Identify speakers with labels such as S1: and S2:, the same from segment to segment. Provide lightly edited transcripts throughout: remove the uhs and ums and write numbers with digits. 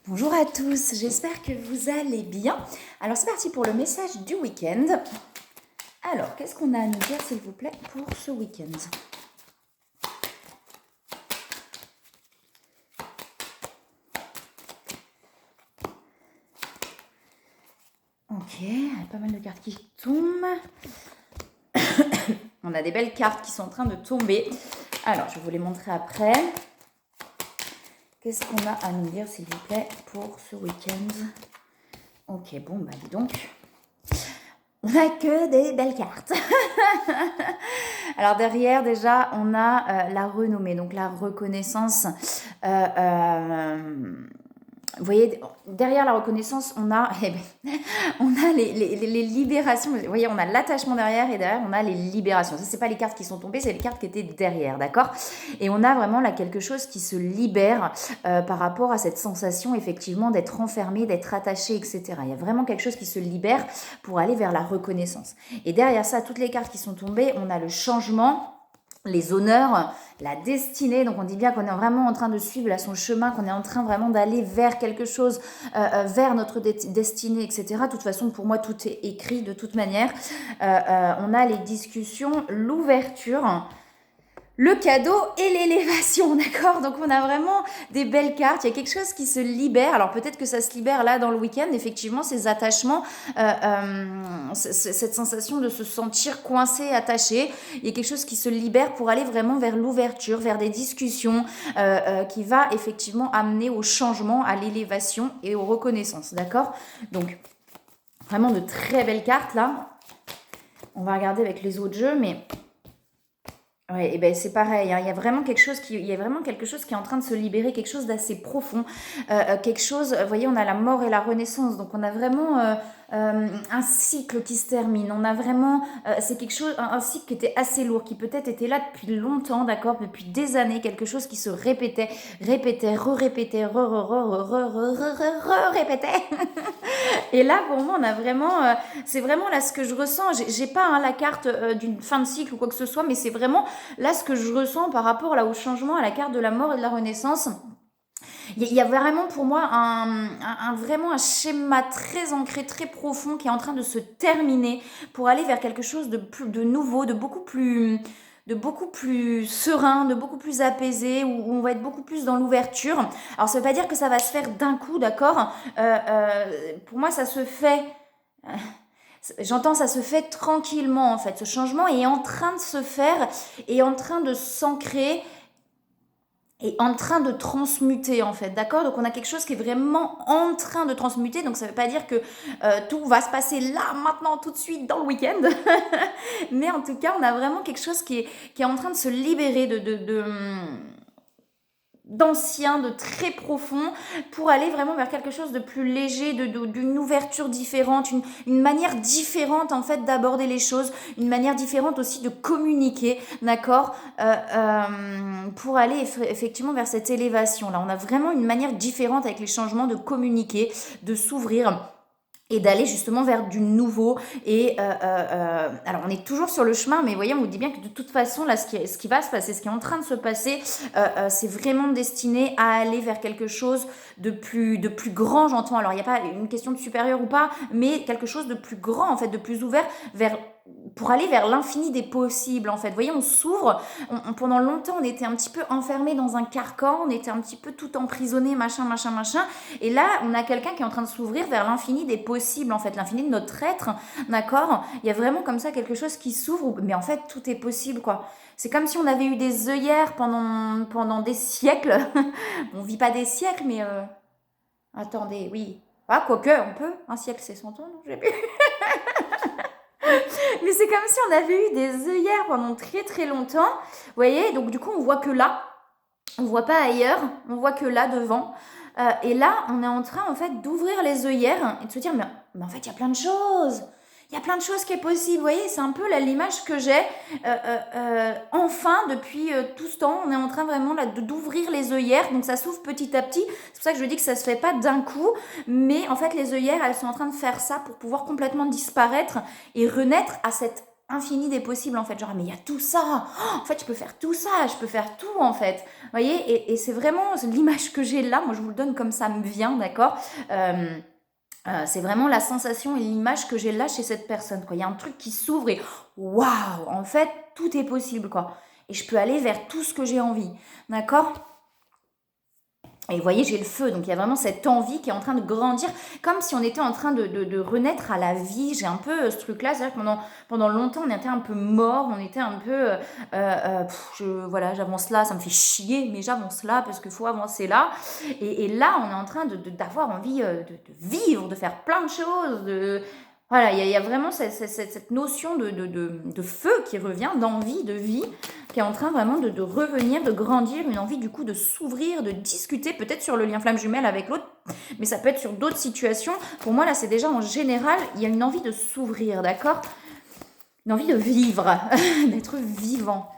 S1: Bonjour à tous, j'espère que vous allez bien. Alors c'est parti pour le message du week-end. Alors, qu'est-ce qu'on a à nous dire s'il vous plaît pour ce week-end? Ok, il y a pas mal de cartes qui tombent. On a des belles cartes qui sont en train de tomber. Alors, je vais vous les montrer après. Qu'est-ce qu'on a à nous dire s'il vous plaît pour ce week-end? Ok, bon, bah dis donc. On n'a que des belles cartes. Alors derrière déjà on a la renommée, donc la reconnaissance. Vous voyez, derrière la reconnaissance, on a, on a les libérations. Vous voyez, on a l'attachement derrière et derrière, on a les libérations. Ça, c'est pas les cartes qui sont tombées, c'est les cartes qui étaient derrière, d'accord? Et on a vraiment là quelque chose qui se libère par rapport à cette sensation, effectivement, d'être enfermé, d'être attaché, etc. Il y a vraiment quelque chose qui se libère pour aller vers la reconnaissance. Et derrière ça, toutes les cartes qui sont tombées, on a le changement, les honneurs, la destinée. Donc on dit bien qu'on est vraiment en train de suivre là son chemin, qu'on est en train vraiment d'aller vers quelque chose, vers notre destinée, etc. De toute façon, pour moi, tout est écrit de toute manière. On a les discussions, l'ouverture, le cadeau et l'élévation, d'accord? Donc on a vraiment des belles cartes, il y a quelque chose qui se libère. Alors peut-être que ça se libère là dans le week-end, effectivement, ces attachements, cette sensation de se sentir coincé, attaché. Il y a quelque chose qui se libère pour aller vraiment vers l'ouverture, vers des discussions, qui va effectivement amener au changement, à l'élévation et aux reconnaissances, d'accord? Donc vraiment de très belles cartes là. On va regarder avec les autres jeux, mais... Ouais, et ben c'est pareil, hein. Il y a vraiment quelque chose qui est en train de se libérer, quelque chose d'assez profond, quelque chose. Vous voyez, on a la mort et la renaissance, donc on a vraiment un cycle qui se termine. On a vraiment, c'est quelque chose, un cycle qui était assez lourd, qui peut-être était là depuis longtemps, d'accord, depuis des années, quelque chose qui se répétait, répétait, répétait. Et là, pour moi, on a vraiment, c'est vraiment là ce que je ressens. J'ai pas la carte d'une fin de cycle ou quoi que ce soit, mais c'est vraiment là ce que je ressens par rapport là au changement, à la carte de la mort et de la renaissance. Il y a vraiment pour moi vraiment un schéma très ancré, très profond qui est en train de se terminer pour aller vers quelque chose de nouveau, de beaucoup plus serein, de beaucoup plus apaisé, où on va être beaucoup plus dans l'ouverture. Alors ça veut pas dire que ça va se faire d'un coup, d'accord? Pour moi, ça se fait... J'entends, ça se fait tranquillement en fait. Ce changement est en train de se faire, est en train de s'ancrer, est en train de transmuter en fait, d'accord? Donc on a quelque chose qui est vraiment en train de transmuter, donc ça veut pas dire que tout va se passer là, maintenant, tout de suite, dans le week-end, mais en tout cas on a vraiment quelque chose qui est en train de se libérer d'ancien, de très profond, pour aller vraiment vers quelque chose de plus léger, d'une ouverture différente, une manière différente en fait d'aborder les choses, une manière différente aussi de communiquer, d'accord, pour aller effectivement vers cette élévation. Là, on a vraiment une manière différente avec les changements de communiquer, de s'ouvrir et d'aller justement vers du nouveau. Et alors on est toujours sur le chemin, mais voyez, on vous dit bien que de toute façon là ce qui va se passer, ce qui est en train de se passer, c'est vraiment destiné à aller vers quelque chose de plus grand, j'entends. Alors il n'y a pas une question de supérieur ou pas, mais quelque chose de plus grand en fait, de plus ouvert vers, pour aller vers l'infini des possibles en fait. Vous voyez, on s'ouvre. Pendant longtemps on était un petit peu enfermé dans un carcan, on était un petit peu tout emprisonné, machin. Et là, on a quelqu'un qui est en train de s'ouvrir vers l'infini des possibles, en fait, l'infini de notre être, d'accord? Il y a vraiment comme ça quelque chose qui s'ouvre, mais en fait, tout est possible, quoi. C'est comme si on avait eu des œillères pendant des siècles. On vit pas des siècles, mais... Attendez, oui. Ah, quoique, on peut. Un siècle, c'est 100 ans, non? J'ai plus. Mais c'est comme si on avait eu des œillères pendant très très longtemps. Vous voyez? Donc du coup, on voit que là. On voit pas ailleurs, on voit que là devant. Et là, on est en train en fait d'ouvrir les œillères et de se dire mais en fait il y a plein de choses. Il y a plein de choses qui est possible. Vous voyez, c'est un peu là l'image que j'ai. Enfin, depuis tout ce temps, on est en train vraiment là d'ouvrir les œillères. Donc ça s'ouvre petit à petit. C'est pour ça que je dis que ça se fait pas d'un coup. Mais en fait, les œillères, elles sont en train de faire ça pour pouvoir complètement disparaître et renaître à cette infini des possibles en fait, genre: «Ah mais il y a tout ça! Oh, en fait, je peux faire tout ça, je peux faire tout en fait». Vous voyez? Et c'est vraiment l'image que j'ai là, moi je vous le donne comme ça me vient, d'accord? Hem, c'est vraiment la sensation et l'image que j'ai là chez cette personne, quoi. Il y a un truc qui s'ouvre et waouh! En fait, tout est possible, quoi, et je peux aller vers tout ce que j'ai envie, d'accord? Et vous voyez, j'ai le feu, donc il y a vraiment cette envie qui est en train de grandir, comme si on était en train de renaître à la vie. J'ai un peu ce truc-là, c'est-à-dire que pendant longtemps, on était un peu mort, on était un peu, voilà, j'avance là, ça me fait chier, mais j'avance là parce qu'il faut avancer là. Et là, on est en train d'avoir envie de vivre, de faire plein de choses, voilà, il y a vraiment cette notion de feu qui revient, d'envie, de vie, qui est en train vraiment de revenir, de grandir, une envie du coup de s'ouvrir, de discuter peut-être sur le lien flamme jumelle avec l'autre, mais ça peut être sur d'autres situations. Pour moi, là, c'est déjà en général, il y a une envie de s'ouvrir, d'accord? Une envie de vivre, d'être vivant.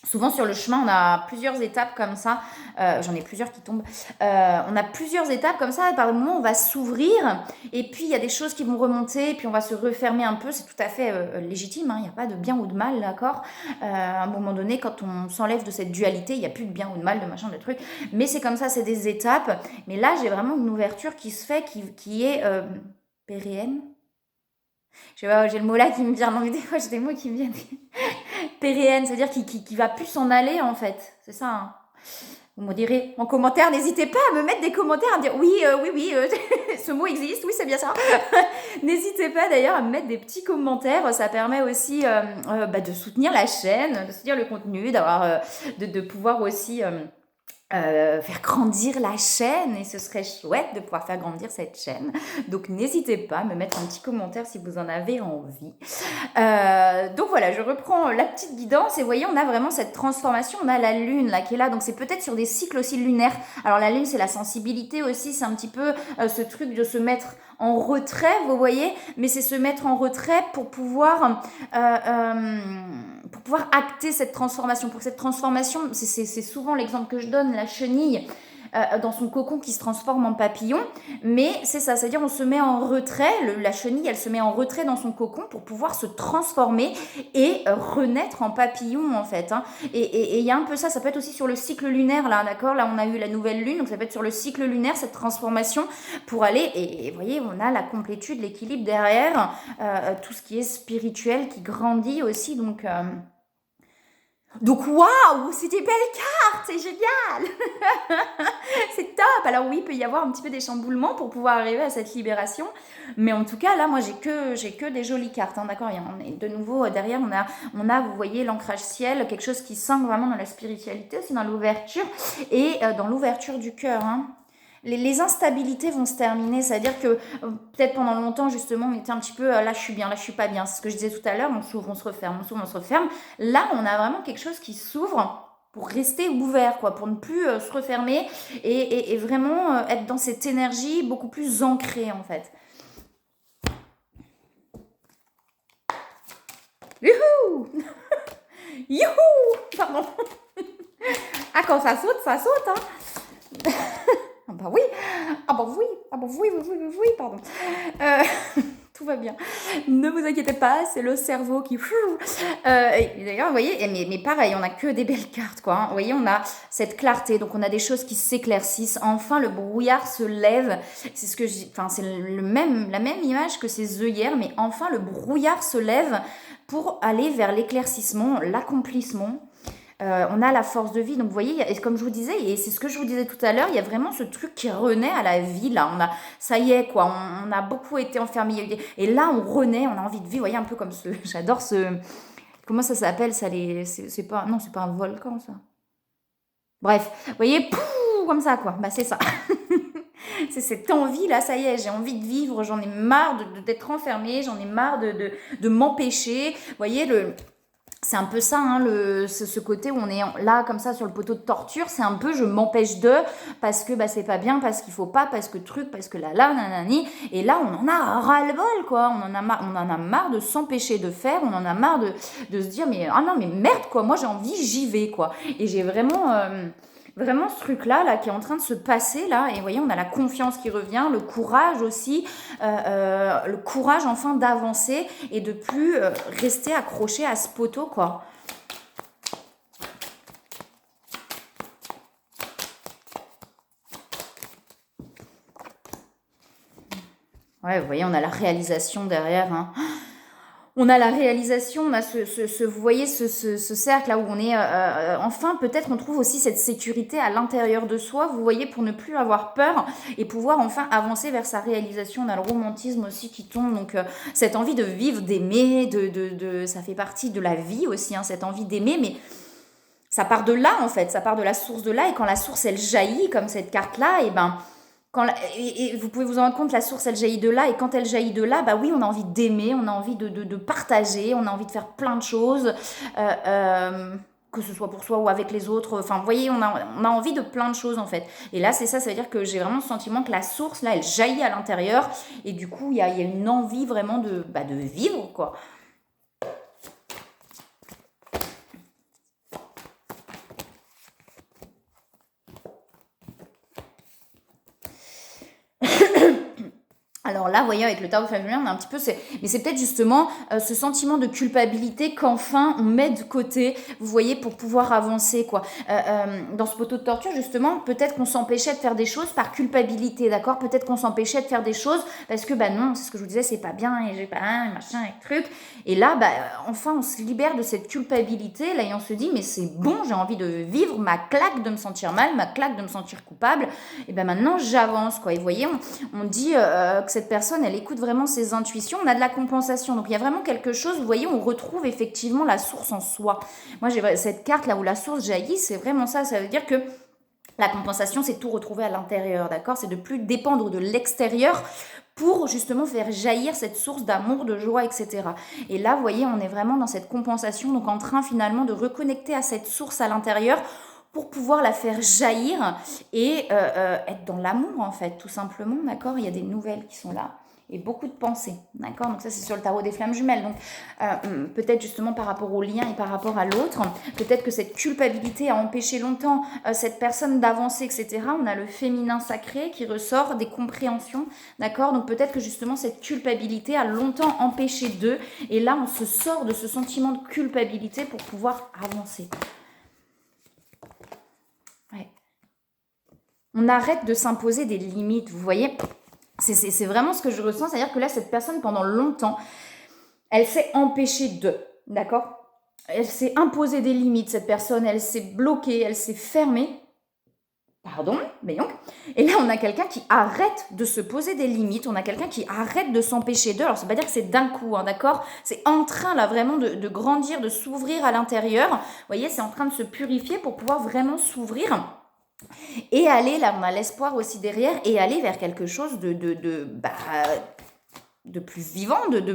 S1: Souvent sur le chemin, on a plusieurs étapes comme ça. J'en ai plusieurs qui tombent. On a plusieurs étapes comme ça. Par moment, on va s'ouvrir. Et puis, il y a des choses qui vont remonter. Et puis, on va se refermer un peu. C'est tout à fait légitime. Il n'y a pas de bien ou de mal, d'accord? À un moment donné, quand on s'enlève de cette dualité, il n'y a plus de bien ou de mal, de machin, de trucs. Mais c'est comme ça, c'est des étapes. Mais là, j'ai vraiment une ouverture qui se fait, qui est péréenne. Je sais pas, j'ai le mot là qui me vient. Non, mais des fois, j'ai des mots qui me viennent. Péréenne, c'est-à-dire qui va plus s'en aller en fait. C'est ça. Hein. Vous me direz en commentaire, n'hésitez pas à me mettre des commentaires, à me dire oui, oui, ce mot existe, oui, c'est bien ça. N'hésitez pas d'ailleurs à me mettre des petits commentaires, ça permet aussi de soutenir la chaîne, de soutenir le contenu, de pouvoir aussi faire grandir la chaîne, et ce serait chouette de pouvoir faire grandir cette chaîne. Donc n'hésitez pas à me mettre un petit commentaire si vous en avez envie. Donc voilà, je reprends la petite guidance et vous voyez, on a vraiment cette transformation, on a la lune là qui est là, donc c'est peut-être sur des cycles aussi lunaires. Alors la lune, c'est la sensibilité aussi, c'est un petit peu ce truc de se mettre en retrait, vous voyez, mais c'est se mettre en retrait pour pouvoir acter cette transformation. Pour que cette transformation, c'est souvent l'exemple que je donne, la chenille dans son cocon qui se transforme en papillon, mais c'est ça, c'est-à-dire on se met en retrait, la chenille elle se met en retrait dans son cocon pour pouvoir se transformer et renaître en papillon en fait, hein. Et il y a un peu ça, ça peut être aussi sur le cycle lunaire là, d'accord, là on a eu la nouvelle lune, donc ça peut être sur le cycle lunaire, cette transformation pour aller, et vous voyez, on a la complétude, l'équilibre derrière, tout ce qui est spirituel qui grandit aussi, donc waouh, c'est des belles cartes, c'est génial. C'est top. Alors oui, il peut y avoir un petit peu des chamboulements pour pouvoir arriver à cette libération, mais en tout cas là, moi j'ai que des jolies cartes, hein, d'accord. On est de nouveau derrière, on a, vous voyez, l'ancrage ciel, quelque chose qui s'ancre vraiment dans la spiritualité, aussi dans l'ouverture et dans l'ouverture du cœur, hein. Les instabilités vont se terminer, c'est-à-dire que peut-être pendant longtemps justement on était un petit peu là je suis bien, là je suis pas bien, c'est ce que je disais tout à l'heure, on s'ouvre, on se referme, on s'ouvre, on se referme. Là on a vraiment quelque chose qui s'ouvre pour rester ouvert, quoi, pour ne plus se refermer et vraiment être dans cette énergie beaucoup plus ancrée en fait. Youhou. Youhou. Pardon. Ah, quand ça saute, hein. Ah bah oui, ah bah oui, ah bah oui, pardon. Tout va bien. Ne vous inquiétez pas, c'est le cerveau qui... et d'ailleurs, vous voyez, mais pareil, on n'a que des belles cartes, quoi, hein. Vous voyez, on a cette clarté, donc on a des choses qui s'éclaircissent. Enfin, le brouillard se lève. C'est ce que c'est la même image que ces œillères, mais enfin, le brouillard se lève pour aller vers l'éclaircissement, l'accomplissement. On a la force de vie, donc vous voyez, et comme je vous disais, et c'est ce que je vous disais tout à l'heure, il y a vraiment ce truc qui renaît à la vie, là, ça y est, quoi, on a beaucoup été enfermés, et là, on renaît, on a envie de vivre, vous voyez, un peu comme j'adore comment ça s'appelle, ça, c'est pas un volcan, ça. Bref, vous voyez, pouf, comme ça, quoi, bah c'est ça. C'est cette envie, là, ça y est, j'ai envie de vivre, j'en ai marre d'être enfermée, j'en ai marre de m'empêcher, vous voyez, c'est un peu ça, hein, ce côté où on est là comme ça sur le poteau de torture, c'est un peu je m'empêche de, parce que bah, c'est pas bien, parce qu'il faut pas, parce que truc, parce que là, nanani, et là on en a ras-le-bol, quoi, on en a marre de s'empêcher de faire, on en a marre de se dire mais ah non mais merde quoi, moi j'ai envie, j'y vais quoi, et j'ai vraiment vraiment ce truc-là, là, qui est en train de se passer, là, et vous voyez, on a la confiance qui revient, le courage aussi, le courage enfin d'avancer et de plus rester accroché à ce poteau, quoi. Ouais, vous voyez, on a la réalisation derrière, hein. On a la réalisation, on a vous voyez, ce cercle là où on est, enfin, peut-être on trouve aussi cette sécurité à l'intérieur de soi, vous voyez, pour ne plus avoir peur et pouvoir enfin avancer vers sa réalisation. On a le romantisme aussi qui tombe, donc cette envie de vivre, d'aimer, ça fait partie de la vie aussi, hein, cette envie d'aimer, mais ça part de là en fait, ça part de la source de là, et quand la source elle jaillit comme cette carte là, et ben et vous pouvez vous en rendre compte, la source elle jaillit de là, et quand elle jaillit de là, bah oui, on a envie d'aimer, on a envie de partager, on a envie de faire plein de choses, que ce soit pour soi ou avec les autres. Enfin, vous voyez, on a envie de plein de choses en fait. Et là, c'est ça, ça veut dire que j'ai vraiment le sentiment que la source là, elle jaillit à l'intérieur, et du coup, il y a une envie vraiment de vivre quoi. Alors là, vous voyez, avec le tarot familier, on a un petit peu, mais c'est peut-être justement ce sentiment de culpabilité qu'enfin on met de côté, vous voyez, pour pouvoir avancer, quoi. Dans ce poteau de torture, justement, peut-être qu'on s'empêchait de faire des choses par culpabilité, d'accord? Peut-être qu'on s'empêchait de faire des choses parce que, bah non, c'est ce que je vous disais, c'est pas bien, et j'ai pas un, et machin, et truc. Et là, bah, enfin, on se libère de cette culpabilité, là, et on se dit, mais c'est bon, j'ai envie de vivre ma claque de me sentir mal, ma claque de me sentir coupable, et ben maintenant, j'avance, quoi. Et vous voyez, on dit que cette personne, elle écoute vraiment ses intuitions, on a de la compensation. Donc il y a vraiment quelque chose, vous voyez, on retrouve effectivement la source en soi. Moi, j'ai cette carte là où la source jaillit, c'est vraiment ça. Ça veut dire que la compensation, c'est tout retrouver à l'intérieur, d'accord? C'est de plus dépendre de l'extérieur pour justement faire jaillir cette source d'amour, de joie, etc. Et là, vous voyez, on est vraiment dans cette compensation, donc en train finalement de reconnecter à cette source à l'intérieur pour pouvoir la faire jaillir et être dans l'amour, en fait, tout simplement, d'accord? Il y a des nouvelles qui sont là et beaucoup de pensées, d'accord? Donc ça, c'est sur le tarot des flammes jumelles. Donc peut-être justement par rapport au lien et par rapport à l'autre, peut-être que cette culpabilité a empêché longtemps cette personne d'avancer, etc. On a le féminin sacré qui ressort, des compréhensions, d'accord? Donc peut-être que justement cette culpabilité a longtemps empêché d'eux, et là, on se sort de ce sentiment de culpabilité pour pouvoir avancer. Ouais. On arrête de s'imposer des limites, vous voyez, c'est vraiment ce que je ressens, c'est-à-dire que là, cette personne, pendant longtemps, elle s'est empêchée de, d'accord? Elle s'est imposée des limites, cette personne, elle s'est bloquée, elle s'est fermée. Pardon, mais donc. Et là, on a quelqu'un qui arrête de se poser des limites, on a quelqu'un qui arrête de s'empêcher d'eux. Alors, ça ne veut pas dire que c'est d'un coup, hein, d'accord? C'est en train, là, vraiment de grandir, de s'ouvrir à l'intérieur. Vous voyez, c'est en train de se purifier pour pouvoir vraiment s'ouvrir. Et aller, là, on a l'espoir aussi derrière, et aller vers quelque chose de plus vivant, de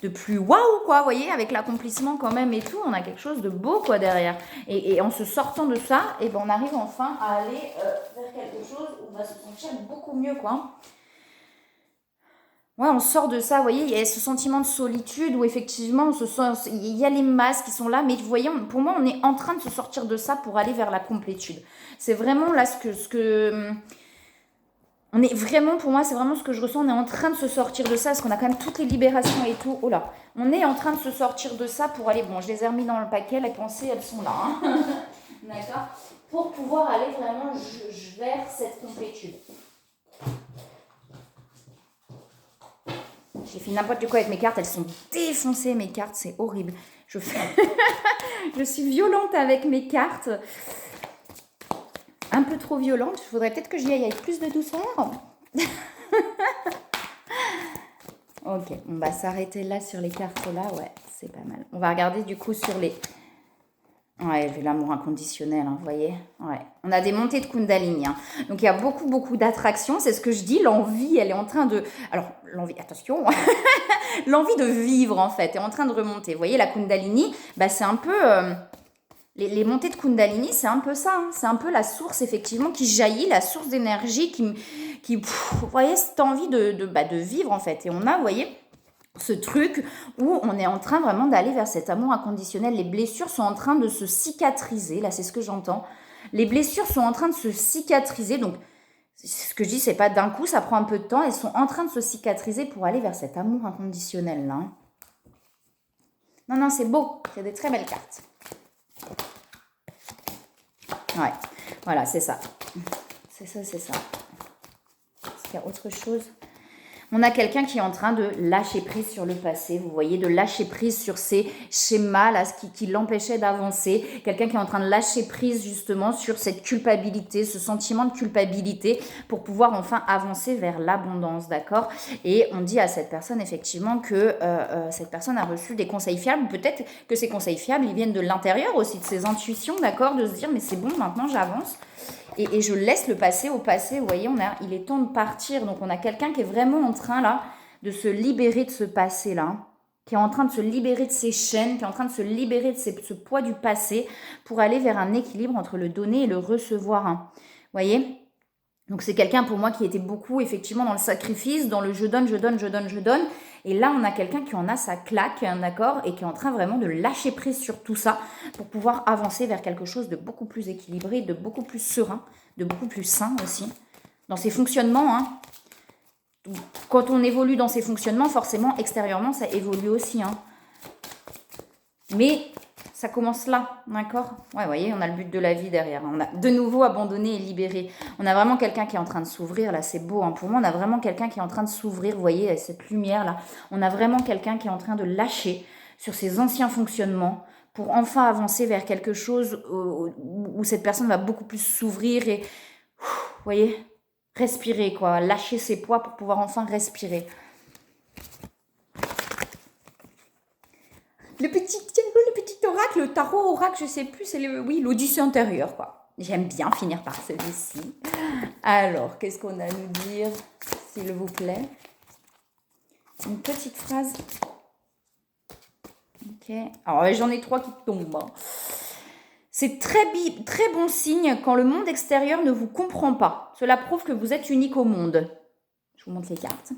S1: plus waouh, quoi, vous voyez, avec l'accomplissement quand même et tout, on a quelque chose de beau, quoi, derrière. Et en se sortant de ça, et ben on arrive enfin à aller vers quelque chose où on va se sentir beaucoup mieux, quoi. Ouais, on sort de ça, vous voyez, il y a ce sentiment de solitude où effectivement, on se sent, il y a les masses qui sont là, mais vous voyez, pour moi, on est en train de se sortir de ça pour aller vers la complétude. C'est vraiment là on est vraiment, pour moi, c'est vraiment ce que je ressens, on est en train de se sortir de ça, parce qu'on a quand même toutes les libérations et tout. Oh là, on est en train de se sortir de ça pour aller, bon, je les ai remis dans le paquet, les pensées, elles sont là, hein. D'accord? Pour pouvoir aller vraiment vers cette complétude. J'ai fait n'importe quoi avec mes cartes, elles sont défoncées, mes cartes, c'est horrible. Je suis violente avec mes cartes. Un peu trop violente, il faudrait peut-être que j'y aille avec plus de douceur. Ok, on va s'arrêter là sur les cartes là, ouais, c'est pas mal. On va regarder du coup sur les... Ouais, j'ai l'amour inconditionnel, hein, vous voyez. Ouais. On a des montées de Kundalini. Hein. Donc, il y a beaucoup d'attraction. C'est ce que je dis. L'envie, elle est en train de... Alors, l'envie, attention. L'envie de vivre, en fait, est en train de remonter. Vous voyez, la Kundalini, bah, c'est un peu... Les montées de Kundalini, c'est un peu ça. Hein. C'est un peu la source, effectivement, qui jaillit, la source d'énergie vous voyez, cette envie de vivre, en fait. Et on a, vous voyez... ce truc où on est en train vraiment d'aller vers cet amour inconditionnel. Les blessures sont en train de se cicatriser, là c'est ce que j'entends. Les blessures sont en train de se cicatriser, donc ce que je dis, c'est pas d'un coup, ça prend un peu de temps. Elles sont en train de se cicatriser pour aller vers cet amour inconditionnel là. Non, non, c'est beau, c'est des très belles cartes. Ouais, voilà, c'est ça. C'est ça, c'est ça. Est-ce qu'il y a autre chose ? On a quelqu'un qui est en train de lâcher prise sur le passé, vous voyez, de lâcher prise sur ces schémas là, qui l'empêchaient d'avancer. Quelqu'un qui est en train de lâcher prise justement sur cette culpabilité, ce sentiment de culpabilité pour pouvoir enfin avancer vers l'abondance, d'accord ? Et on dit à cette personne effectivement que cette personne a reçu des conseils fiables. Peut-être que ces conseils fiables, ils viennent de l'intérieur aussi, de ses intuitions, d'accord ? De se dire mais c'est bon, maintenant j'avance. Et je laisse le passé au passé, vous voyez, il est temps de partir. Donc on a quelqu'un qui est vraiment en train là de se libérer de ce passé-là, qui est en train de se libérer de ses chaînes, qui est en train de se libérer de ce poids du passé pour aller vers un équilibre entre le donner et le recevoir. Vous voyez ? Donc c'est quelqu'un pour moi qui était beaucoup effectivement dans le sacrifice, dans le je donne, je donne, je donne, je donne. Et là on a quelqu'un qui en a sa claque, d'accord, et qui est en train vraiment de lâcher prise sur tout ça pour pouvoir avancer vers quelque chose de beaucoup plus équilibré, de beaucoup plus serein, de beaucoup plus sain aussi. Dans ses fonctionnements, hein. Quand on évolue dans ses fonctionnements, forcément extérieurement ça évolue aussi. Hein. Mais ça commence là, d'accord ? Ouais, vous voyez, on a le but de la vie derrière. On a de nouveau abandonné et libéré. On a vraiment quelqu'un qui est en train de s'ouvrir, là, c'est beau. Hein. Pour moi, on a vraiment quelqu'un qui est en train de s'ouvrir, vous voyez, cette lumière-là. On a vraiment quelqu'un qui est en train de lâcher sur ses anciens fonctionnements pour enfin avancer vers quelque chose où cette personne va beaucoup plus s'ouvrir et, vous voyez, respirer, quoi. Lâcher ses poids pour pouvoir enfin respirer. Le petit oracle, le tarot oracle, je sais plus, c'est l'Odyssée intérieure, quoi. J'aime bien finir par celui-ci. Alors, qu'est-ce qu'on a à nous dire, s'il vous plaît ? Une petite phrase. Ok. Alors, j'en ai 3 qui tombent. Hein. C'est très bon signe quand le monde extérieur ne vous comprend pas. Cela prouve que vous êtes unique au monde. Je vous montre les cartes.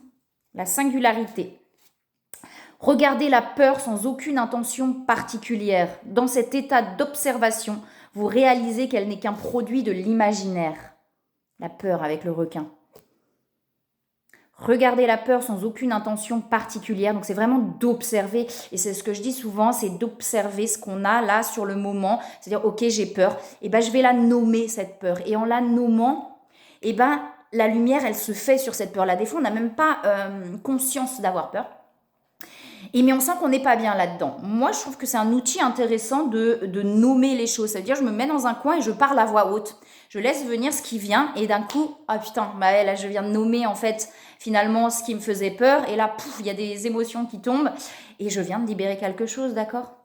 S1: La singularité. Regardez la peur sans aucune intention particulière. Dans cet état d'observation, vous réalisez qu'elle n'est qu'un produit de l'imaginaire. La peur avec le requin. Regardez la peur sans aucune intention particulière. Donc c'est vraiment d'observer. Et c'est ce que je dis souvent, c'est d'observer ce qu'on a là sur le moment. C'est-à-dire, ok, j'ai peur. Et ben je vais la nommer, cette peur. Et en la nommant, et ben la lumière, elle se fait sur cette peur-là. Des fois, on n'a même pas conscience d'avoir peur. Mais on sent qu'on n'est pas bien là-dedans. Moi, je trouve que c'est un outil intéressant de nommer les choses. C'est-à-dire, je me mets dans un coin et je parle à voix haute. Je laisse venir ce qui vient et d'un coup, ah putain, bah là, je viens de nommer en fait finalement ce qui me faisait peur. Et là, pouf, il y a des émotions qui tombent et je viens de libérer quelque chose, d'accord ?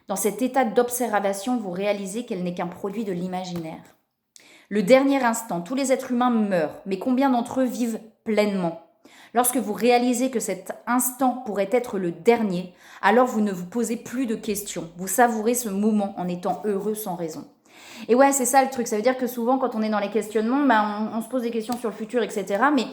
S1: Dans cet état d'observation, vous réalisez qu'elle n'est qu'un produit de l'imaginaire. Le dernier instant, tous les êtres humains meurent, mais combien d'entre eux vivent pleinement ? Lorsque vous réalisez que cet instant pourrait être le dernier, alors vous ne vous posez plus de questions. Vous savourez ce moment en étant heureux sans raison. Et ouais, c'est ça le truc. Ça veut dire que souvent, quand on est dans les questionnements, on se pose des questions sur le futur, etc. Mais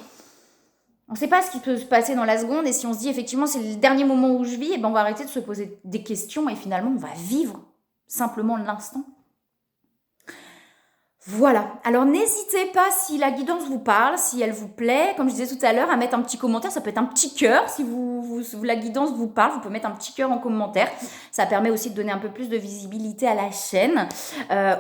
S1: on ne sait pas ce qui peut se passer dans la seconde. Et si on se dit, effectivement, c'est le dernier moment où je vis, et ben on va arrêter de se poser des questions et finalement, on va vivre simplement l'instant. Voilà, alors n'hésitez pas si la guidance vous parle, si elle vous plaît, comme je disais tout à l'heure, à mettre un petit commentaire, ça peut être un petit cœur, si la guidance vous parle, vous pouvez mettre un petit cœur en commentaire, ça permet aussi de donner un peu plus de visibilité à la chaîne,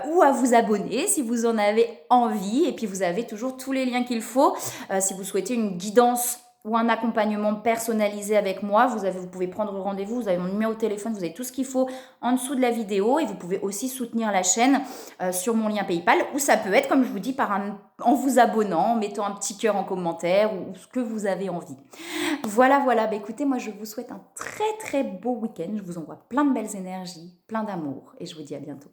S1: ou à vous abonner si vous en avez envie, et puis vous avez toujours tous les liens qu'il faut, si vous souhaitez une guidance ou un accompagnement personnalisé avec moi, vous pouvez prendre rendez-vous, vous avez mon numéro de téléphone, vous avez tout ce qu'il faut en dessous de la vidéo et vous pouvez aussi soutenir la chaîne sur mon lien PayPal ou ça peut être, comme je vous dis, en vous abonnant, en mettant un petit cœur en commentaire ou ce que vous avez envie. Voilà, bah écoutez, moi je vous souhaite un très très beau week-end, je vous envoie plein de belles énergies, plein d'amour et je vous dis à bientôt.